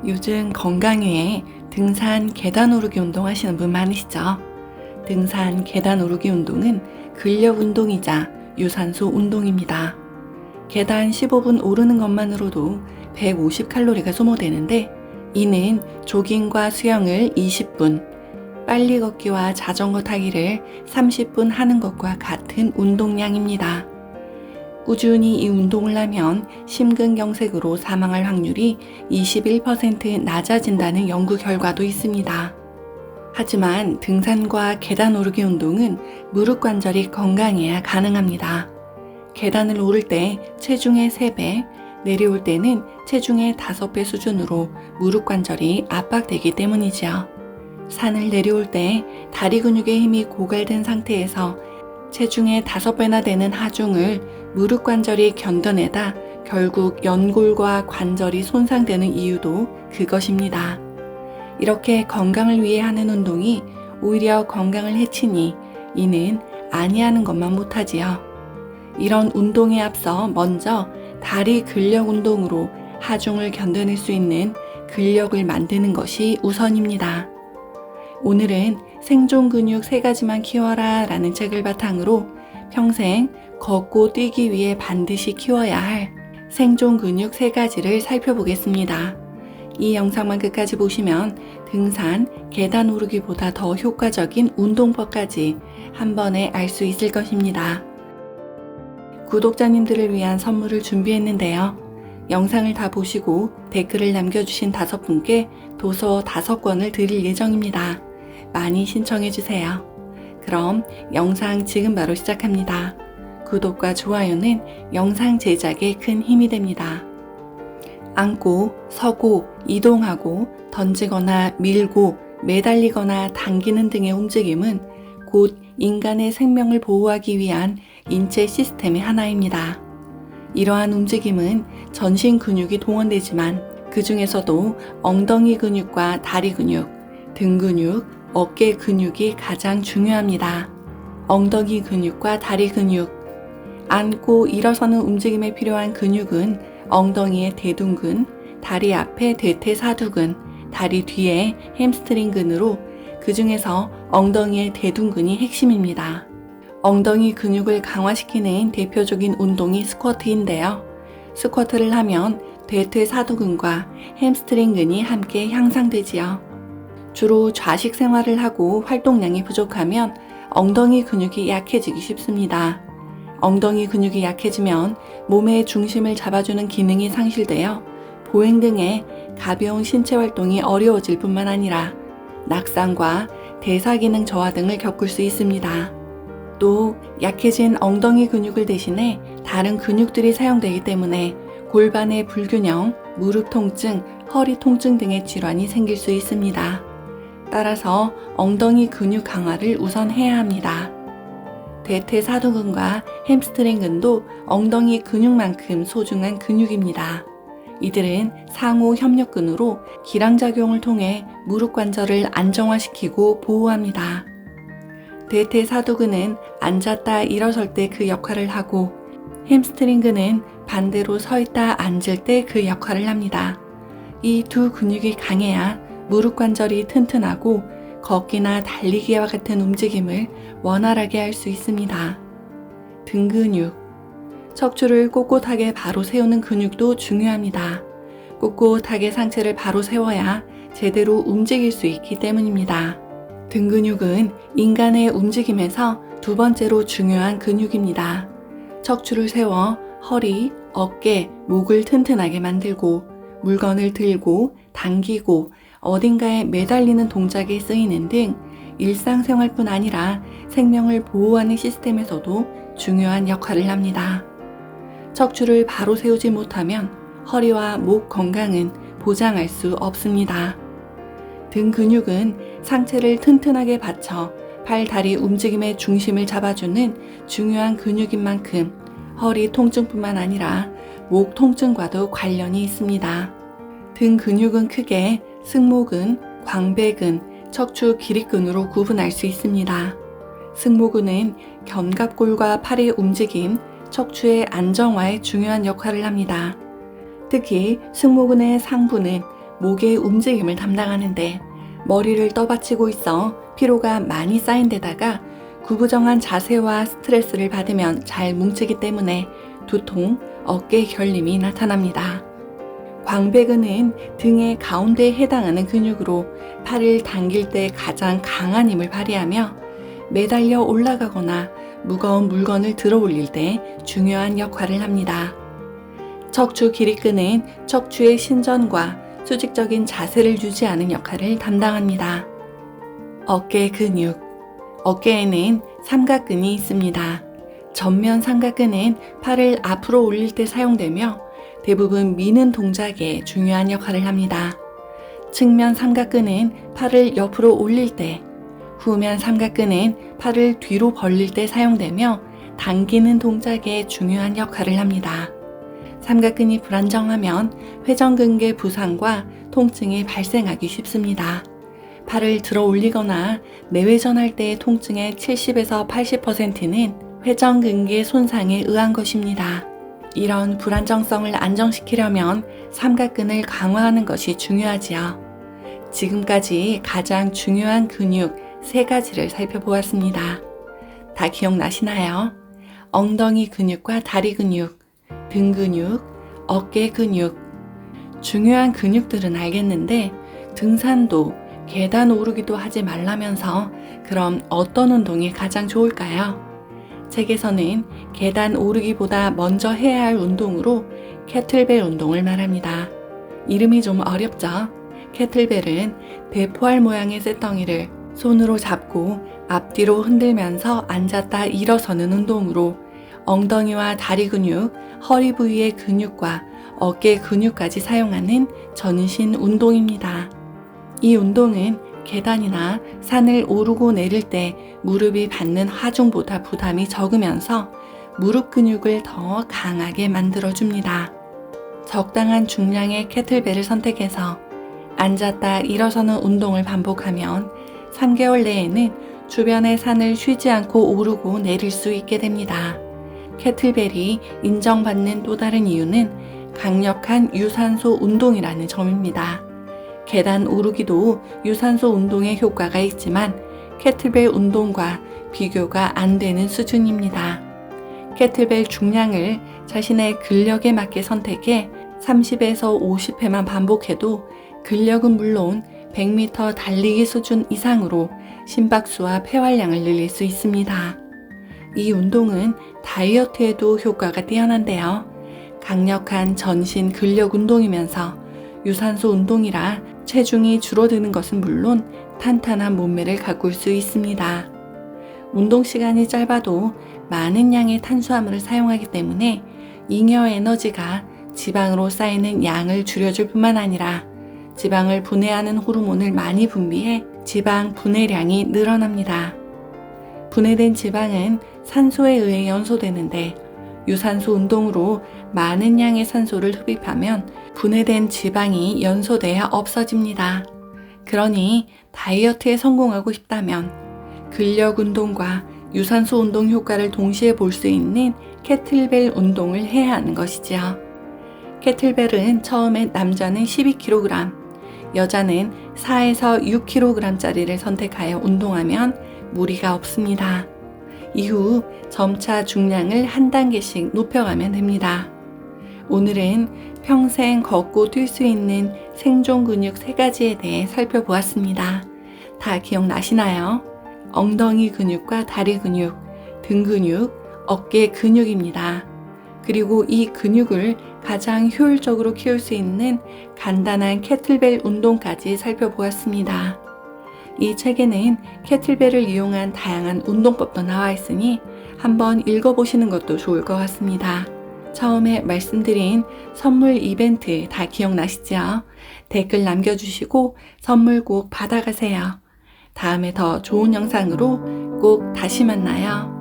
요즘 건강 위해 등산, 계단 오르기 운동 하시는 분 많으시죠? 등산, 계단 오르기 운동은 근력 운동이자 유산소 운동입니다. 계단 15분 오르는 것만으로도 150칼로리가 소모되는데, 이는 조깅과 수영을 20분, 빨리 걷기와 자전거 타기를 30분 하는 것과 같은 운동량입니다. 꾸준히 이 운동을 하면 심근경색으로 사망할 확률이 21% 낮아진다는 연구 결과도 있습니다. 하지만 등산과 계단 오르기 운동은 무릎 관절이 건강해야 가능합니다. 계단을 오를 때 체중의 3배, 내려올 때는 체중의 5배 수준으로 무릎 관절이 압박되기 때문이지요. 산을 내려올 때 다리 근육의 힘이 고갈된 상태에서 체중의 5배나 되는 하중을 무릎 관절이 견뎌내다 결국 연골과 관절이 손상되는 이유도 그것입니다. 이렇게 건강을 위해 하는 운동이 오히려 건강을 해치니 이는 아니하는 것만 못하지요. 이런 운동에 앞서 먼저 다리 근력 운동으로 하중을 견뎌낼 수 있는 근력을 만드는 것이 우선입니다. 오늘은 생존 근육 3가지만 키워라 라는 책을 바탕으로 평생 걷고 뛰기 위해 반드시 키워야 할 생존 근육 3가지를 살펴보겠습니다. 이 영상만 끝까지 보시면 등산, 계단 오르기보다 더 효과적인 운동법까지 한 번에 알 수 있을 것입니다. 구독자님들을 위한 선물을 준비했는데요. 영상을 다 보시고 댓글을 남겨주신 5분께 도서 5권을 드릴 예정입니다. 많이 신청해주세요. 그럼 영상 지금 바로 시작합니다. 구독과 좋아요는 영상 제작에 큰 힘이 됩니다. 앉고, 서고, 이동하고, 던지거나 밀고, 매달리거나 당기는 등의 움직임은 곧 인간의 생명을 보호하기 위한 인체 시스템의 하나입니다. 이러한 움직임은 전신 근육이 동원되지만 그 중에서도 엉덩이 근육과 다리 근육, 등 근육, 어깨 근육이 가장 중요합니다. 엉덩이 근육과 다리 근육. 앉고 일어서는 움직임에 필요한 근육은 엉덩이의 대둔근, 다리 앞에 대퇴사두근, 다리 뒤에 햄스트링근으로 그 중에서 엉덩이의 대둔근이 핵심입니다. 엉덩이 근육을 강화시키는 대표적인 운동이 스쿼트인데요. 스쿼트를 하면 대퇴사두근과 햄스트링근이 함께 향상되지요. 주로 좌식 생활을 하고 활동량이 부족하면 엉덩이 근육이 약해지기 쉽습니다. 엉덩이 근육이 약해지면 몸의 중심을 잡아주는 기능이 상실되어 보행 등의 가벼운 신체 활동이 어려워질 뿐만 아니라 낙상과 대사기능 저하 등을 겪을 수 있습니다. 또 약해진 엉덩이 근육을 대신해 다른 근육들이 사용되기 때문에 골반의 불균형, 무릎 통증, 허리 통증 등의 질환이 생길 수 있습니다. 따라서 엉덩이 근육 강화를 우선 해야 합니다. 대퇴사두근과 햄스트링근도 엉덩이 근육만큼 소중한 근육입니다. 이들은 상호 협력근으로 기량작용을 통해 무릎 관절을 안정화시키고 보호합니다. 대퇴사두근은 앉았다 일어설 때 그 역할을 하고 햄스트링근은 반대로 서 있다 앉을 때 그 역할을 합니다. 이 두 근육이 강해야 무릎 관절이 튼튼하고 걷기나 달리기와 같은 움직임을 원활하게 할 수 있습니다. 등 근육. 척추를 꼿꼿하게 바로 세우는 근육도 중요합니다. 꼿꼿하게 상체를 바로 세워야 제대로 움직일 수 있기 때문입니다. 등 근육은 인간의 움직임에서 2번째로 중요한 근육입니다. 척추를 세워 허리, 어깨, 목을 튼튼하게 만들고 물건을 들고 당기고 어딘가에 매달리는 동작에 쓰이는 등 일상생활뿐 아니라 생명을 보호하는 시스템에서도 중요한 역할을 합니다. 척추를 바로 세우지 못하면 허리와 목 건강은 보장할 수 없습니다. 등 근육은 상체를 튼튼하게 받쳐 팔, 다리 움직임의 중심을 잡아주는 중요한 근육인 만큼 허리 통증뿐만 아니라 목 통증과도 관련이 있습니다. 등 근육은 크게 승모근, 광배근, 척추 기립근으로 구분할 수 있습니다. 승모근은 견갑골과 팔의 움직임, 척추의 안정화에 중요한 역할을 합니다. 특히 승모근의 상부는 목의 움직임을 담당하는데 머리를 떠받치고 있어 피로가 많이 쌓인 데다가 구부정한 자세와 스트레스를 받으면 잘 뭉치기 때문에 두통, 어깨 결림이 나타납니다. 광배근은 등의 가운데에 해당하는 근육으로 팔을 당길 때 가장 강한 힘을 발휘하며 매달려 올라가거나 무거운 물건을 들어 올릴 때 중요한 역할을 합니다. 척추 길이근은 척추의 신전과 수직적인 자세를 유지하는 역할을 담당합니다. 어깨 근육. 어깨에는 삼각근이 있습니다. 전면 삼각근은 팔을 앞으로 올릴 때 사용되며 대부분 미는 동작에 중요한 역할을 합니다. 측면 삼각근은 팔을 옆으로 올릴 때, 후면 삼각근은 팔을 뒤로 벌릴 때 사용되며 당기는 동작에 중요한 역할을 합니다. 삼각근이 불안정하면 회전근개 부상과 통증이 발생하기 쉽습니다. 팔을 들어 올리거나 내회전할 때의 통증의 70에서 80%는 회전근개 손상에 의한 것입니다. 이런 불안정성을 안정시키려면 삼각근을 강화하는 것이 중요하지요. 지금까지 가장 중요한 근육 3가지를 살펴보았습니다. 다 기억나시나요? 엉덩이 근육과 다리 근육, 등 근육, 어깨 근육. 중요한 근육들은 알겠는데 등산도, 계단 오르기도 하지 말라면서 그럼 어떤 운동이 가장 좋을까요? 책에서는 계단 오르기보다 먼저 해야 할 운동으로 캐틀벨 운동을 말합니다. 이름이 좀 어렵죠? 캐틀벨은 대포알 모양의 쇳덩이를 손으로 잡고 앞뒤로 흔들면서 앉았다 일어서는 운동으로 엉덩이와 다리 근육, 허리 부위의 근육과 어깨 근육까지 사용하는 전신 운동입니다. 이 운동은 계단이나 산을 오르고 내릴 때 무릎이 받는 하중보다 부담이 적으면서 무릎 근육을 더 강하게 만들어줍니다. 적당한 중량의 캐틀벨을 선택해서 앉았다 일어서는 운동을 반복하면 3개월 내에는 주변의 산을 쉬지 않고 오르고 내릴 수 있게 됩니다. 캐틀벨이 인정받는 또 다른 이유는 강력한 유산소 운동이라는 점입니다. 계단 오르기도 유산소 운동의 효과가 있지만 캐틀벨 운동과 비교가 안 되는 수준입니다. 캐틀벨 중량을 자신의 근력에 맞게 선택해 30에서 50회만 반복해도 근력은 물론 100m 달리기 수준 이상으로 심박수와 폐활량을 늘릴 수 있습니다. 이 운동은 다이어트에도 효과가 뛰어난데요. 강력한 전신 근력 운동이면서 유산소 운동이라 체중이 줄어드는 것은 물론 탄탄한 몸매를 가꿀 수 있습니다. 운동 시간이 짧아도 많은 양의 탄수화물을 사용하기 때문에 잉여 에너지가 지방으로 쌓이는 양을 줄여줄 뿐만 아니라 지방을 분해하는 호르몬을 많이 분비해 지방 분해량이 늘어납니다. 분해된 지방은 산소에 의해 연소되는데 유산소 운동으로 많은 양의 산소를 흡입하면 분해된 지방이 연소되어 없어집니다. 그러니 다이어트에 성공하고 싶다면 근력 운동과 유산소 운동 효과를 동시에 볼 수 있는 캐틀벨 운동을 해야 하는 것이지요. 캐틀벨은 처음에 남자는 12kg, 여자는 4에서 6kg짜리를 선택하여 운동하면 무리가 없습니다. 이후 점차 중량을 한 단계씩 높여가면 됩니다. 오늘은 평생 걷고 뛸 수 있는 생존 근육 3가지에 대해 살펴보았습니다. 다 기억나시나요? 엉덩이 근육과 다리 근육, 등 근육, 어깨 근육입니다. 그리고 이 근육을 가장 효율적으로 키울 수 있는 간단한 캐틀벨 운동까지 살펴보았습니다. 이 책에는 캐틀벨을 이용한 다양한 운동법도 나와 있으니 한번 읽어보시는 것도 좋을 것 같습니다. 처음에 말씀드린 선물 이벤트 다 기억나시죠? 댓글 남겨주시고 선물 꼭 받아가세요. 다음에 더 좋은 영상으로 꼭 다시 만나요.